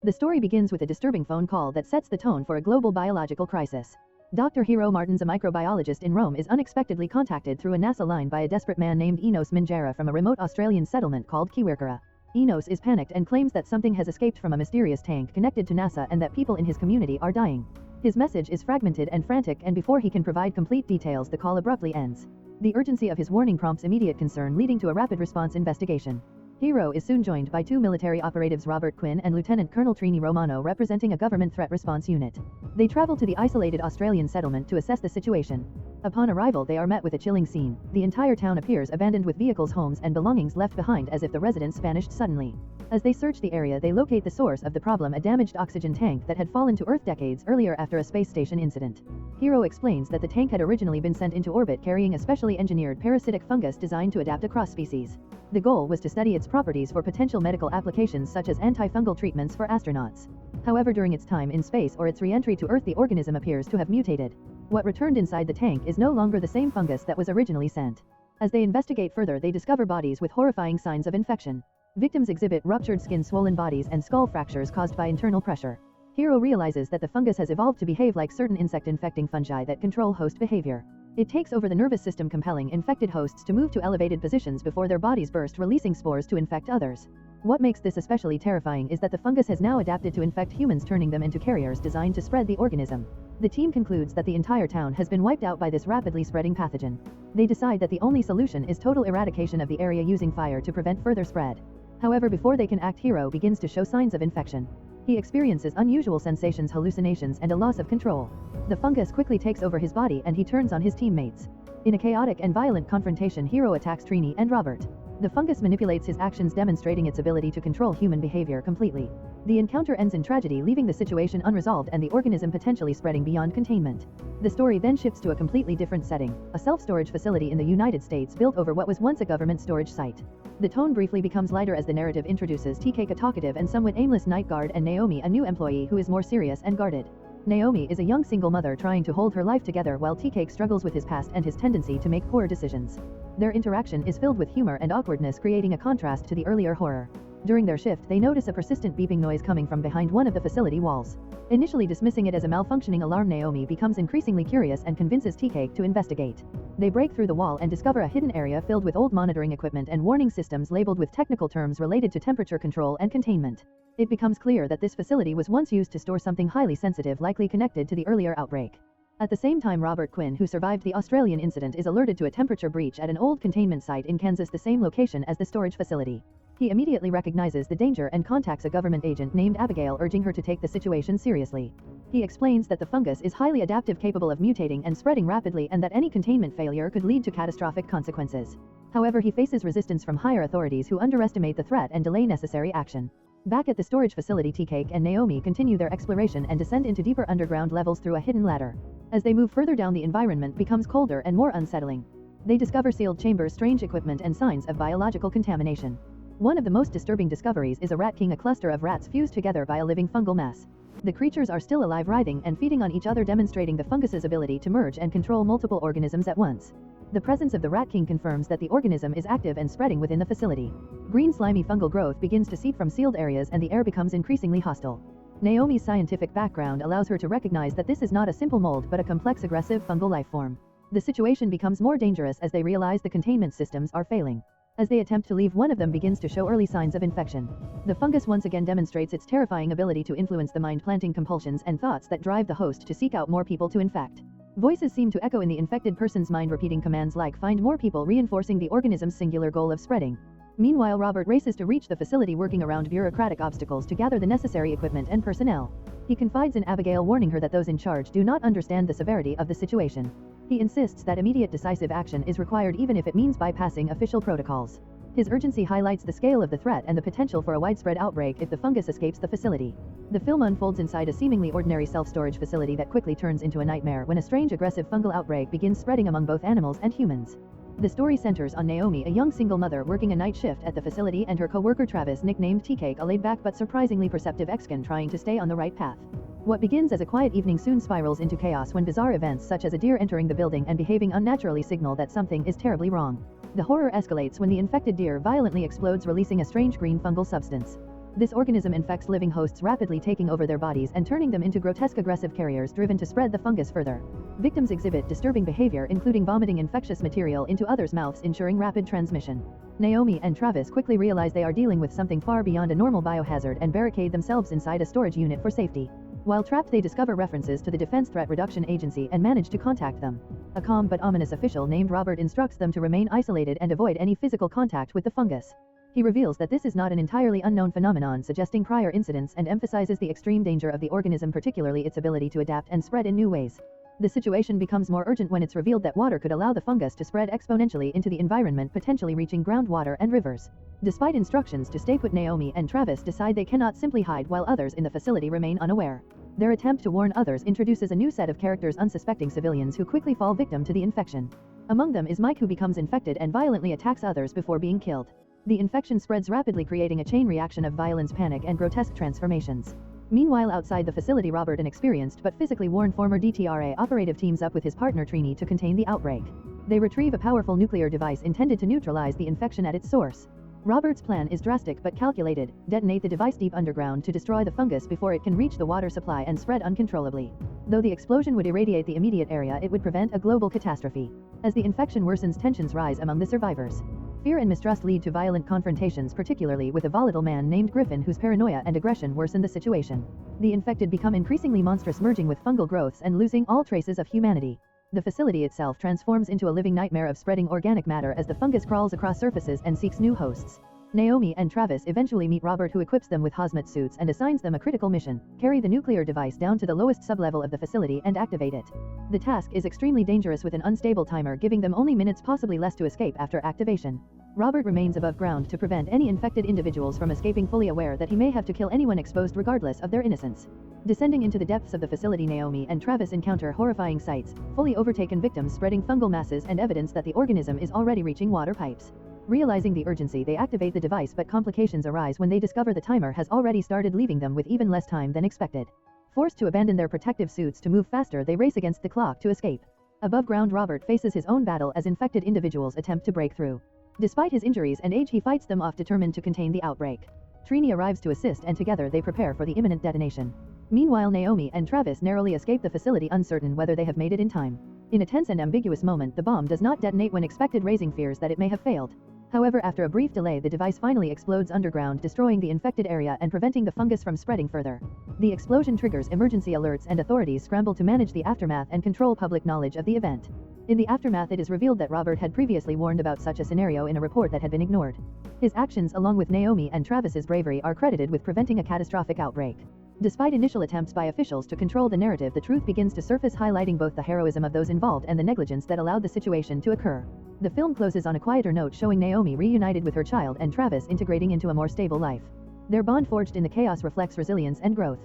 The story begins with a disturbing phone call that sets the tone for a global biological crisis. Dr. Hiro Martins, a microbiologist in Rome, is unexpectedly contacted through a NASA line by a desperate man named Enos Minjera from a remote Australian settlement called Kiwirkara. Enos is panicked and claims that something has escaped from a mysterious tank connected to NASA and that people in his community are dying. His message is fragmented and frantic, and before he can provide complete details, the call abruptly ends. The urgency of his warning prompts immediate concern, leading to a rapid response investigation. Hiro is soon joined by two military operatives, Robert Quinn and Lieutenant Colonel Trini Romano, representing a government threat response unit. They travel to the isolated Australian settlement to assess the situation. Upon arrival, they are met with a chilling scene. The entire town appears abandoned, with vehicles, homes, and belongings left behind as if the residents vanished suddenly. As they search the area, they locate the source of the problem, a damaged oxygen tank that had fallen to Earth decades earlier after a space station incident. Hiro explains that the tank had originally been sent into orbit carrying a specially engineered parasitic fungus designed to adapt across species. The goal was to study its properties for potential medical applications such as antifungal treatments for astronauts. However, during its time in space or its re-entry to Earth, the organism appears to have mutated. What returned inside the tank is no longer the same fungus that was originally sent. As they investigate further, they discover bodies with horrifying signs of infection. Victims exhibit ruptured skin, swollen bodies, and skull fractures caused by internal pressure. Hiro realizes that the fungus has evolved to behave like certain insect-infecting fungi that control host behavior. It takes over the nervous system, compelling infected hosts to move to elevated positions before their bodies burst, releasing spores to infect others. What makes this especially terrifying is that the fungus has now adapted to infect humans, turning them into carriers designed to spread the organism. The team concludes that the entire town has been wiped out by this rapidly spreading pathogen. They decide that the only solution is total eradication of the area using fire to prevent further spread. However, before they can act, Hiro begins to show signs of infection. He experiences unusual sensations, hallucinations, and a loss of control. The fungus quickly takes over his body and he turns on his teammates. In a chaotic and violent confrontation, Hiro attacks Trini and Robert. The fungus manipulates his actions, demonstrating its ability to control human behavior completely. The encounter ends in tragedy, leaving the situation unresolved and the organism potentially spreading beyond containment. The story then shifts to a completely different setting, a self-storage facility in the United States built over what was once a government storage site. The tone briefly becomes lighter as the narrative introduces TK, a talkative and somewhat aimless night guard, and Naomi, a new employee who is more serious and guarded. Naomi is a young single mother trying to hold her life together, while TK struggles with his past and his tendency to make poor decisions. Their interaction is filled with humor and awkwardness, creating a contrast to the earlier horror. During their shift, they notice a persistent beeping noise coming from behind one of the facility walls. Initially dismissing it as a malfunctioning alarm, Naomi becomes increasingly curious and convinces TK to investigate. They break through the wall and discover a hidden area filled with old monitoring equipment and warning systems labeled with technical terms related to temperature control and containment. It becomes clear that this facility was once used to store something highly sensitive, likely connected to the earlier outbreak. At the same time, Robert Quinn, who survived the Australian incident, is alerted to a temperature breach at an old containment site in Kansas, the same location as the storage facility. He immediately recognizes the danger and contacts a government agent named Abigail, urging her to take the situation seriously. He explains that the fungus is highly adaptive, capable of mutating and spreading rapidly, and that any containment failure could lead to catastrophic consequences. However, he faces resistance from higher authorities who underestimate the threat and delay necessary action. Back at the storage facility, TK and Naomi continue their exploration and descend into deeper underground levels through a hidden ladder. As they move further down, the environment becomes colder and more unsettling. They discover sealed chambers, strange equipment, and signs of biological contamination. One of the most disturbing discoveries is a rat king, a cluster of rats fused together by a living fungal mass. The creatures are still alive, writhing and feeding on each other, demonstrating the fungus's ability to merge and control multiple organisms at once. The presence of the rat king confirms that the organism is active and spreading within the facility. Green slimy fungal growth begins to seep from sealed areas and the air becomes increasingly hostile. Naomi's scientific background allows her to recognize that this is not a simple mold but a complex, aggressive fungal life form. The situation becomes more dangerous as they realize the containment systems are failing. As they attempt to leave, one of them begins to show early signs of infection. The fungus once again demonstrates its terrifying ability to influence the mind, planting compulsions and thoughts that drive the host to seek out more people to infect. Voices seem to echo in the infected person's mind, repeating commands like "find more people," reinforcing the organism's singular goal of spreading. Meanwhile, Robert races to reach the facility, working around bureaucratic obstacles to gather the necessary equipment and personnel. He confides in Abigail, warning her that those in charge do not understand the severity of the situation. He insists that immediate decisive action is required, even if it means bypassing official protocols. His urgency highlights the scale of the threat and the potential for a widespread outbreak if the fungus escapes the facility. The film unfolds inside a seemingly ordinary self-storage facility that quickly turns into a nightmare when a strange, aggressive fungal outbreak begins spreading among both animals and humans. The story centers on Naomi, a young single mother working a night shift at the facility, and her co-worker Travis, nicknamed TK, a laid-back but surprisingly perceptive ex-con trying to stay on the right path. What begins as a quiet evening soon spirals into chaos when bizarre events such as a deer entering the building and behaving unnaturally signal that something is terribly wrong. The horror escalates when the infected deer violently explodes, releasing a strange green fungal substance. This organism infects living hosts, rapidly taking over their bodies and turning them into grotesque aggressive carriers driven to spread the fungus further. Victims exhibit disturbing behavior, including vomiting infectious material into others' mouths, ensuring rapid transmission. Naomi and Travis quickly realize they are dealing with something far beyond a normal biohazard and barricade themselves inside a storage unit for safety. While trapped, they discover references to the Defense Threat Reduction Agency and manage to contact them. A calm but ominous official named Robert instructs them to remain isolated and avoid any physical contact with the fungus. He reveals that this is not an entirely unknown phenomenon, suggesting prior incidents, and emphasizes the extreme danger of the organism, particularly its ability to adapt and spread in new ways. The situation becomes more urgent when it's revealed that water could allow the fungus to spread exponentially into the environment, potentially reaching groundwater and rivers. Despite instructions to stay put, Naomi and Travis decide they cannot simply hide while others in the facility remain unaware. Their attempt to warn others introduces a new set of characters, unsuspecting civilians who quickly fall victim to the infection. Among them is Mike, who becomes infected and violently attacks others before being killed. The infection spreads rapidly, creating a chain reaction of violence, panic, and grotesque transformations. Meanwhile, outside the facility, Robert, an experienced but physically worn former DTRA operative, teams up with his partner Trini to contain the outbreak. They retrieve a powerful nuclear device intended to neutralize the infection at its source. Robert's plan is drastic but calculated: detonate the device deep underground to destroy the fungus before it can reach the water supply and spread uncontrollably. Though the explosion would irradiate the immediate area, it would prevent a global catastrophe. As the infection worsens, tensions rise among the survivors. Fear and mistrust lead to violent confrontations, particularly with a volatile man named Griffin, whose paranoia and aggression worsen the situation. The infected become increasingly monstrous, merging with fungal growths and losing all traces of humanity. The facility itself transforms into a living nightmare of spreading organic matter as the fungus crawls across surfaces and seeks new hosts. Naomi and Travis eventually meet Robert, who equips them with hazmat suits and assigns them a critical mission: carry the nuclear device down to the lowest sublevel of the facility and activate it. The task is extremely dangerous, with an unstable timer giving them only minutes, possibly less, to escape after activation. Robert remains above ground to prevent any infected individuals from escaping, fully aware that he may have to kill anyone exposed regardless of their innocence. Descending into the depths of the facility, Naomi and Travis encounter horrifying sights: fully overtaken victims spreading fungal masses and evidence that the organism is already reaching water pipes. Realizing the urgency, they activate the device, but complications arise when they discover the timer has already started, leaving them with even less time than expected. Forced to abandon their protective suits to move faster, they race against the clock to escape. Above ground, Robert faces his own battle as infected individuals attempt to break through. Despite his injuries and age, he fights them off, determined to contain the outbreak. Trini arrives to assist, and together they prepare for the imminent detonation. Meanwhile, Naomi and Travis narrowly escape the facility, uncertain whether they have made it in time. In a tense and ambiguous moment, the bomb does not detonate when expected, raising fears that it may have failed. However, after a brief delay, the device finally explodes underground, destroying the infected area and preventing the fungus from spreading further. The explosion triggers emergency alerts, and authorities scramble to manage the aftermath and control public knowledge of the event. In the aftermath, it is revealed that Robert had previously warned about such a scenario in a report that had been ignored. His actions, along with Naomi and Travis's bravery, are credited with preventing a catastrophic outbreak. Despite initial attempts by officials to control the narrative, the truth begins to surface, highlighting both the heroism of those involved and the negligence that allowed the situation to occur. The film closes on a quieter note, showing Naomi reunited with her child and Travis integrating into a more stable life. Their bond, forged in the chaos, reflects resilience and growth.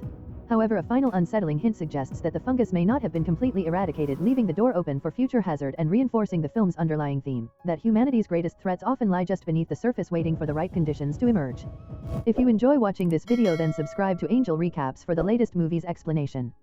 However, a final unsettling hint suggests that the fungus may not have been completely eradicated, leaving the door open for future hazard and reinforcing the film's underlying theme, that humanity's greatest threats often lie just beneath the surface, waiting for the right conditions to emerge. If you enjoy watching this video, then subscribe to Angel Recaps for the latest movies explanation.